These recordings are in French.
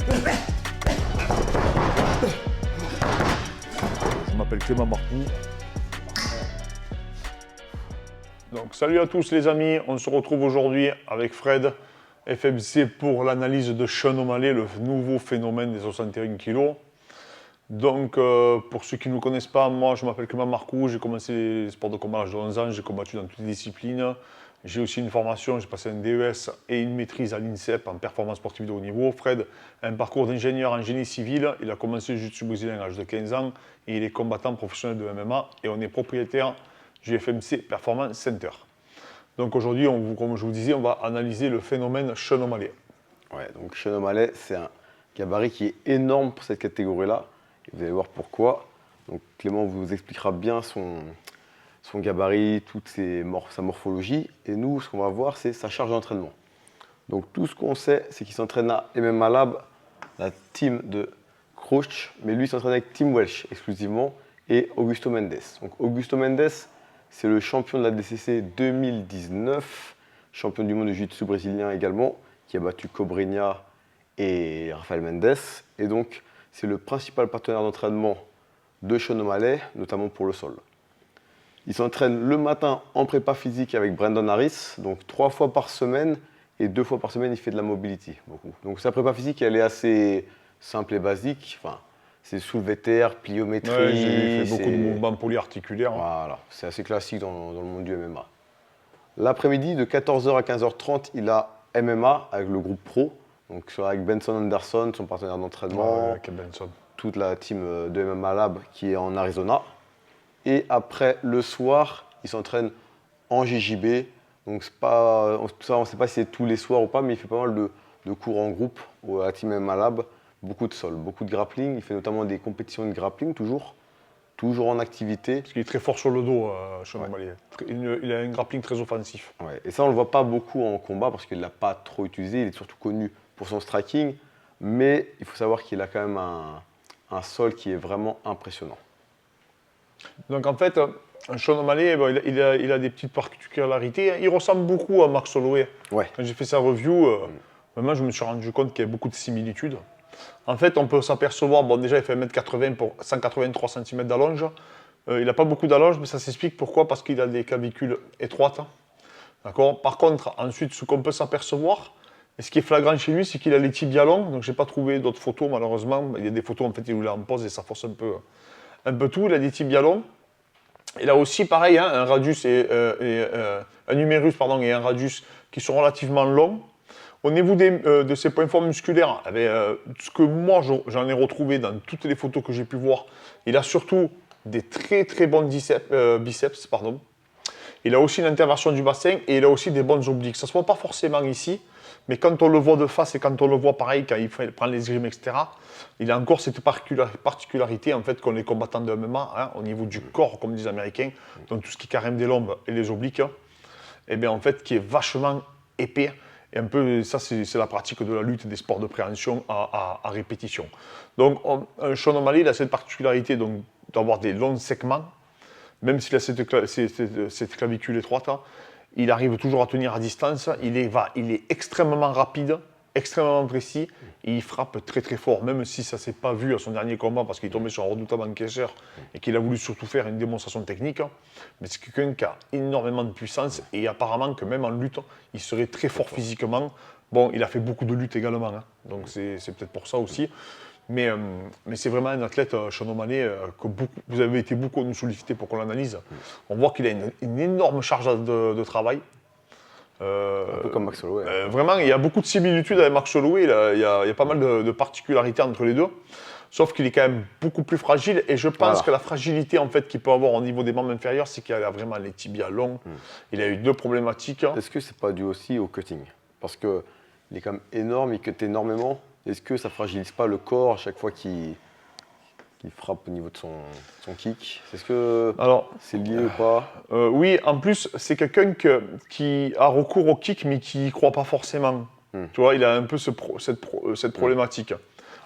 Je m'appelle Clément Marcoux. Donc salut à tous les amis, on se retrouve aujourd'hui avec Fred, FMC pour l'analyse de Sean O'Malley, le nouveau phénomène des 61 kg. Donc pour ceux qui ne me connaissent pas, moi je m'appelle Clément Marcoux, j'ai commencé les sports de combat à l'âge de 11 ans, j'ai combattu dans toutes les disciplines. J'ai aussi une formation, j'ai passé un DES et une maîtrise à l'INSEP en performance sportive de haut niveau. Fred a un parcours d'ingénieur en génie civil, il a commencé le jiu-jitsu brésilien à l'âge de 15 ans et il est combattant professionnel de MMA et on est propriétaire du FMC Performance Center. Donc aujourd'hui, comme je vous disais, on va analyser le phénomène Sean O'Malley. Ouais, donc Sean O'Malley, c'est un gabarit qui est énorme pour cette catégorie-là. Vous allez voir pourquoi. Donc Clément vous expliquera bien son gabarit, sa morphologie. Et nous, ce qu'on va voir, c'est sa charge d'entraînement. Donc tout ce qu'on sait, c'est qu'il s'entraîne à MMA Lab, la team de Crouch, mais lui, il s'entraîne avec Tim Welch exclusivement et Augusto Mendes. Donc Augusto Mendes, c'est le champion de la DCC 2019, champion du monde de jiu-jitsu brésilien également, qui a battu Cobrinha et Rafael Mendes. Et donc, c'est le principal partenaire d'entraînement de Sean O'Malley, notamment pour le sol. Il s'entraîne le matin en prépa physique avec Brandon Harris, donc 3 fois par semaine, et 2 fois par semaine, il fait de la mobility, beaucoup. Donc sa prépa physique, elle est assez simple et basique. Enfin, c'est soulevé terre, pliométrie. Ouais, j'ai fait beaucoup de mouvements polyarticulaires. Voilà, c'est assez classique dans le monde du MMA. L'après-midi, de 14h à 15h30, il a MMA avec le groupe pro. Donc avec Benson Anderson, son partenaire d'entraînement. Avec Benson. Toute la team de MMA Lab qui est en Arizona. Et après, le soir, il s'entraîne en JJB. Donc tout ça, on ne sait pas si c'est tous les soirs ou pas, mais il fait pas mal de cours en groupe à la team MMA Lab. Beaucoup de sol, beaucoup de grappling. Il fait notamment des compétitions de grappling, toujours en activité. Parce qu'il est très fort sur le dos, Sean O'Malley. Il a un grappling très offensif. Ouais. Et ça, on ne le voit pas beaucoup en combat parce qu'il ne l'a pas trop utilisé. Il est surtout connu pour son striking. Mais il faut savoir qu'il a quand même un sol qui est vraiment impressionnant. Donc en fait, Sean O'Malley, il a des petites particularités. Il ressemble beaucoup à Max Holloway. Ouais. Quand j'ai fait sa review, vraiment, je me suis rendu compte qu'il y a beaucoup de similitudes. En fait, on peut s'apercevoir, bon déjà il fait 1m80 pour 183 cm d'allonge. Il n'a pas beaucoup d'allonge, mais ça s'explique pourquoi, parce qu'il a des clavicules étroites. D'accord. Par contre, ensuite, ce qu'on peut s'apercevoir, et ce qui est flagrant chez lui, c'est qu'il a les tibias longs. Donc, je n'ai pas trouvé d'autres photos, malheureusement. Il y a des photos, en fait, il est en pause et ça force un peu tout. Il a des tibias longs. Il a aussi, pareil, hein, un radius un humérus et un radius qui sont relativement longs. Au niveau de ses points forts musculaires, ce que moi j'en ai retrouvé dans toutes les photos que j'ai pu voir, il a surtout des très très bons biceps. Il a aussi une interversion du bassin et il a aussi des bonnes obliques. Ça ne se voit pas forcément ici, mais quand on le voit de face et quand on le voit pareil, quand il prend les escrimes, etc., il a encore cette particularité en fait qu'ont les combattants de MMA, hein, au niveau du corps, comme disent les Américains, donc tout ce qui est carême des lombes et les obliques, et bien en fait qui est vachement épais. Et un peu, ça, c'est la pratique de la lutte des sports de préhension à répétition. Donc, Sean O'Malley, il a cette particularité d'avoir des longs segments, même s'il a cette clavicule étroite, il arrive toujours à tenir à distance, il est extrêmement rapide, extrêmement précis, et il frappe très très fort, même si ça ne s'est pas vu à son dernier combat, parce qu'il est tombé sur un redoutable encaisseur et qu'il a voulu surtout faire une démonstration technique. Mais c'est quelqu'un qui a énormément de puissance, et apparemment que même en lutte, il serait très fort physiquement. Bon, il a fait beaucoup de luttes également, hein, donc c'est peut-être pour ça aussi. Mais c'est vraiment un athlète, Sean O'Malley, que vous avez été beaucoup nous solliciter pour qu'on l'analyse. On voit qu'il a une énorme charge de travail. Un peu comme Max Holloway. Vraiment, il y a beaucoup de similitudes avec Max Holloway. Il y a pas mal de particularités entre les deux. Sauf qu'il est quand même beaucoup plus fragile. Et je pense que la fragilité en fait, qu'il peut avoir au niveau des membres inférieurs, c'est qu'il a vraiment les tibias longs. Il a eu 2 problématiques. Est-ce que c'est pas dû aussi au cutting? Parce qu'il est quand même énorme, il cut énormément. Est-ce que ça fragilise pas le corps à chaque fois qu'il frappe au niveau de son kick? Est-ce que c'est lié ou pas? Oui, en plus, c'est quelqu'un qui a recours au kick, mais qui n'y croit pas forcément. Tu vois, il a un peu cette problématique.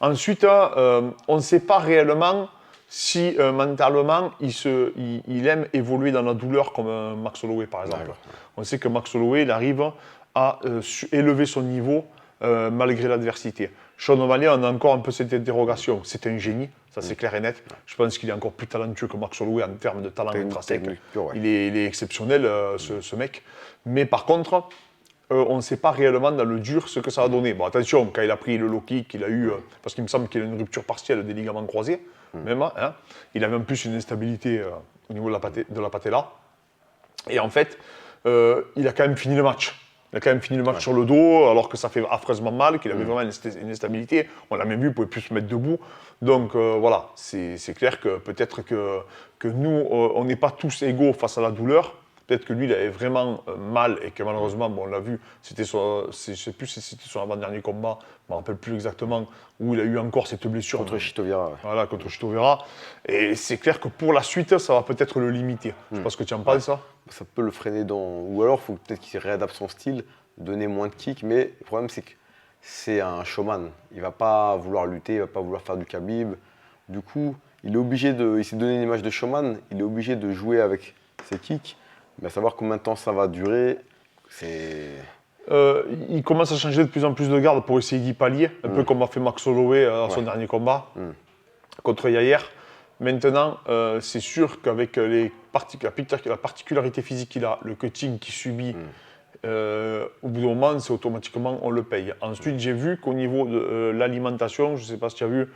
Ensuite, on ne sait pas réellement si mentalement, il aime évoluer dans la douleur comme Max Holloway, par exemple. On sait que Max Holloway, il arrive à élever son niveau malgré l'adversité. Sean O'Malley, on a encore un peu cette interrogation. C'est un génie, ça c'est clair et net. Je pense qu'il est encore plus talentueux que Max Holloway en termes de talent intrinsèque. Il est exceptionnel, ce mec. Mais par contre, on ne sait pas réellement dans le dur ce que ça a donné. Bon, attention, quand il a pris le low kick, il a eu, parce qu'il me semble qu'il a une rupture partielle des ligaments croisés, même, hein, il avait en plus une instabilité au niveau de la patella. Et en fait, il a quand même fini le match. Il a quand même fini le match sur le dos, alors que ça fait affreusement mal, qu'il avait vraiment une instabilité. On l'a même vu, il ne pouvait plus se mettre debout. Donc voilà, c'est clair que peut-être que nous, on n'est pas tous égaux face à la douleur. Peut-être que lui, il avait vraiment mal et que malheureusement, bon, on l'a vu, je ne sais plus si c'était son avant-dernier combat, je ne me rappelle plus exactement, où il a eu encore cette blessure. Contre Chito Vera. Voilà, contre Chito Vera. Et c'est clair que pour la suite, ça va peut-être le limiter. Je ne sais pas ce que tu en penses, ça. Ça peut le freiner ou alors, il faut peut-être qu'il réadapte son style, donner moins de kicks, mais le problème, c'est que c'est un showman. Il ne va pas vouloir lutter, il ne va pas vouloir faire du Khabib. Du coup, il s'est donné une image de showman, il est obligé de jouer avec ses kicks. Mais à savoir combien de temps ça va durer, c'est... Il commence à changer de plus en plus de garde pour essayer d'y pallier, un peu comme a fait Max Holloway à son dernier combat contre Yair. Maintenant, c'est sûr qu'avec la particularité physique qu'il a, le cutting qu'il subit, au bout d'un moment, c'est automatiquement on le paye. Ensuite, j'ai vu qu'au niveau de l'alimentation, je ne sais pas si tu as vu,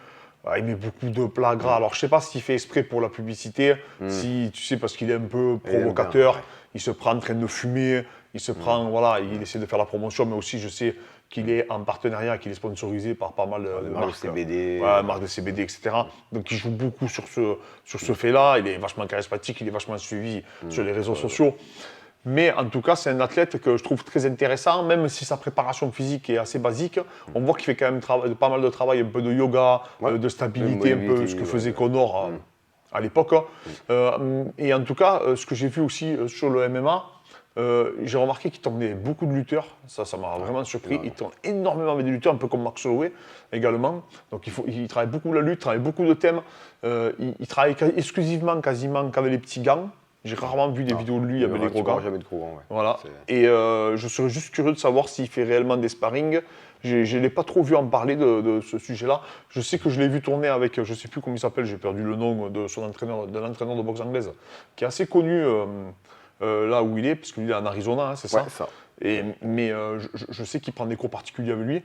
il met beaucoup de plats gras. Alors, je ne sais pas s'il fait exprès pour la publicité, si tu sais, parce qu'il est un peu provocateur, il se prend en train de fumer, il se prend, voilà, il essaie de faire la promotion, mais aussi je sais qu'il est en partenariat, qu'il est sponsorisé par pas mal de marques. CBD. Marques de CBD, etc. Donc, il joue beaucoup sur ce fait-là. Il est vachement charismatique, il est vachement suivi sur les réseaux sociaux. Mais en tout cas, c'est un athlète que je trouve très intéressant, même si sa préparation physique est assez basique. On voit qu'il fait quand même pas mal de travail, un peu de yoga, de stabilité, un peu ce que faisait Conor à l'époque. Et en tout cas, ce que j'ai vu aussi sur le MMA, j'ai remarqué qu'il tournait beaucoup de lutteurs. Ça m'a vraiment surpris. Il tourne énormément avec des lutteurs, un peu comme Max Holloway également. Donc il travaille beaucoup la lutte, il travaille beaucoup de thèmes. Il travaille exclusivement, quasiment, qu'avec les petits gants. J'ai rarement vu des vidéos de lui avec les gros gants. Jamais de gros gants, Voilà. Et je serais juste curieux de savoir s'il fait réellement des sparring. Je ne l'ai pas trop vu en parler de ce sujet-là. Je sais que je l'ai vu tourner avec, je ne sais plus comment il s'appelle, j'ai perdu le nom de son entraîneur, de l'entraîneur de boxe anglaise, qui est assez connu là où il est, parce qu'il est en Arizona, hein, c'est ça. Ça. Mais je sais qu'il prend des cours particuliers avec lui.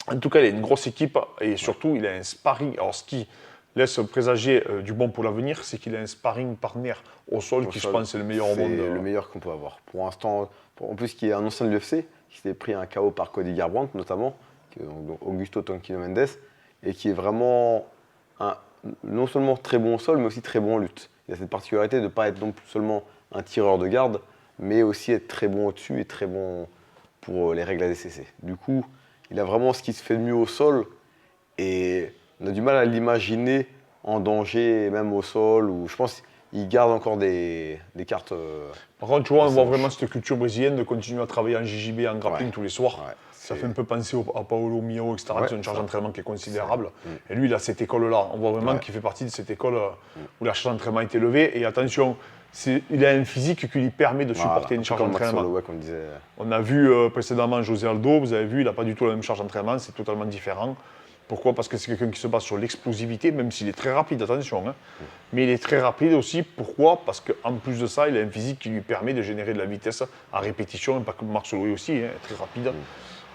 En tout cas, il a une grosse équipe et surtout, il a un sparring. Alors, ce qui laisse présager du bon pour l'avenir, c'est qu'il a un sparring partner au sol qui, je pense, est le meilleur au monde. C'est le meilleur qu'on peut avoir. Pour l'instant, en plus, qui est un ancien de l'UFC, qui s'est pris un KO par Cody Garbrandt, notamment, donc Augusto Tonquino Mendes, et qui est vraiment non seulement très bon au sol, mais aussi très bon en lutte. Il a cette particularité de ne pas être non plus seulement un tireur de garde, mais aussi être très bon au-dessus et très bon pour les règles ADCC. Du coup, il a vraiment ce qui se fait de mieux au sol, et on a du mal à l'imaginer en danger, même au sol, où je pense qu'il garde encore des cartes. Par contre, tu vois, on voit vraiment cette culture brésilienne de continuer à travailler en JJB, en grappling tous les soirs. Ça fait un peu penser à Paolo Mio, etc. C'est une charge d'entraînement qui est considérable. Et lui, il a cette école-là. On voit vraiment qu'il fait partie de cette école où la charge d'entraînement est élevée. Et attention, il a un physique qui lui permet de supporter une charge d'entraînement. On a vu précédemment José Aldo, vous avez vu, il n'a pas du tout la même charge d'entraînement, c'est totalement différent. Pourquoi? Parce que c'est quelqu'un qui se base sur l'explosivité, même s'il est très rapide, attention. Hein. Mais il est très rapide aussi. Pourquoi? Parce qu'en plus de ça, il a un physique qui lui permet de générer de la vitesse à répétition, pas comme Max Holloway aussi, hein, très rapide.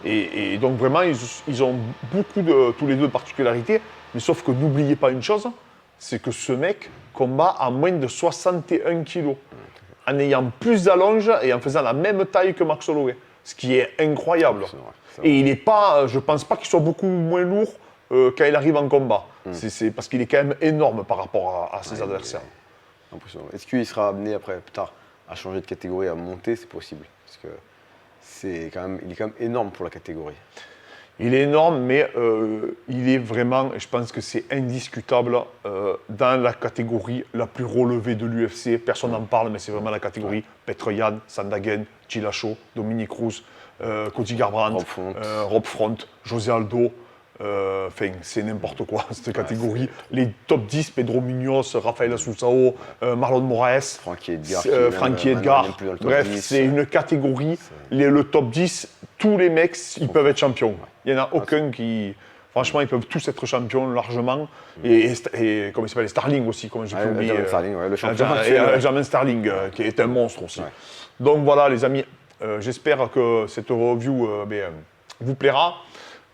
Et donc vraiment, ils ont beaucoup tous les deux de particularités. Mais sauf que n'oubliez pas une chose, c'est que ce mec combat à moins de 61 kilos, en ayant plus d'allonge et en faisant la même taille que Max Holloway. Ce qui est incroyable. C'est vrai. Et il n'est pas, je ne pense pas qu'il soit beaucoup moins lourd quand il arrive en combat. C'est parce qu'il est quand même énorme par rapport à ses adversaires. Impressionnant. Est-ce qu'il sera amené après, plus tard, à changer de catégorie, à monter? C'est possible. Parce que il est quand même énorme pour la catégorie. Il est énorme, mais il est vraiment, et je pense que c'est indiscutable, dans la catégorie la plus relevée de l'UFC. Personne n'en parle, mais c'est vraiment la catégorie Petr Yan, Sandhagen, Dillashaw, Dominic Cruz, Cody Garbrandt, Rob Front, José Aldo. Enfin, c'est n'importe quoi, cette catégorie. Les top 10, Pedro Munoz, Rafael Assunção, Marlon Moraes, Frankie Edgar. Bref, c'est une catégorie. Le top 10, tous les mecs, ils peuvent être champions. Il n'y en a aucun qui... Franchement, ils peuvent tous être champions largement. Et comment il s'appelle, Starling aussi, comme j'ai pu oublier. Starling, le champion. Aljamain Starling, qui est un monstre aussi. Ouais. Donc voilà, les amis, j'espère que cette review vous plaira.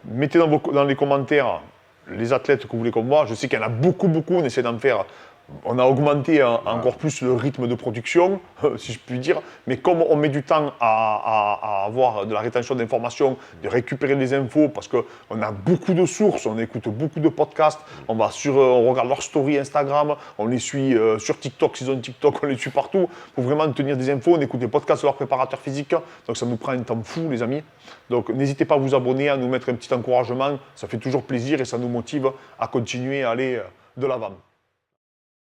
Mettez dans les commentaires les athlètes que vous voulez qu'on voit. Je sais qu'il y en a beaucoup, on essaie d'en faire. On a augmenté encore plus le rythme de production, si je puis dire. Mais comme on met du temps à avoir de la rétention d'informations, de récupérer les infos, parce qu'on a beaucoup de sources, on écoute beaucoup de podcasts, on regarde leurs stories Instagram, on les suit sur TikTok, s'ils ont TikTok, on les suit partout. Pour vraiment tenir des infos, on écoute des podcasts de leurs préparateurs physiques. Donc ça nous prend un temps fou, les amis. Donc n'hésitez pas à vous abonner, à nous mettre un petit encouragement. Ça fait toujours plaisir et ça nous motive à continuer à aller de l'avant.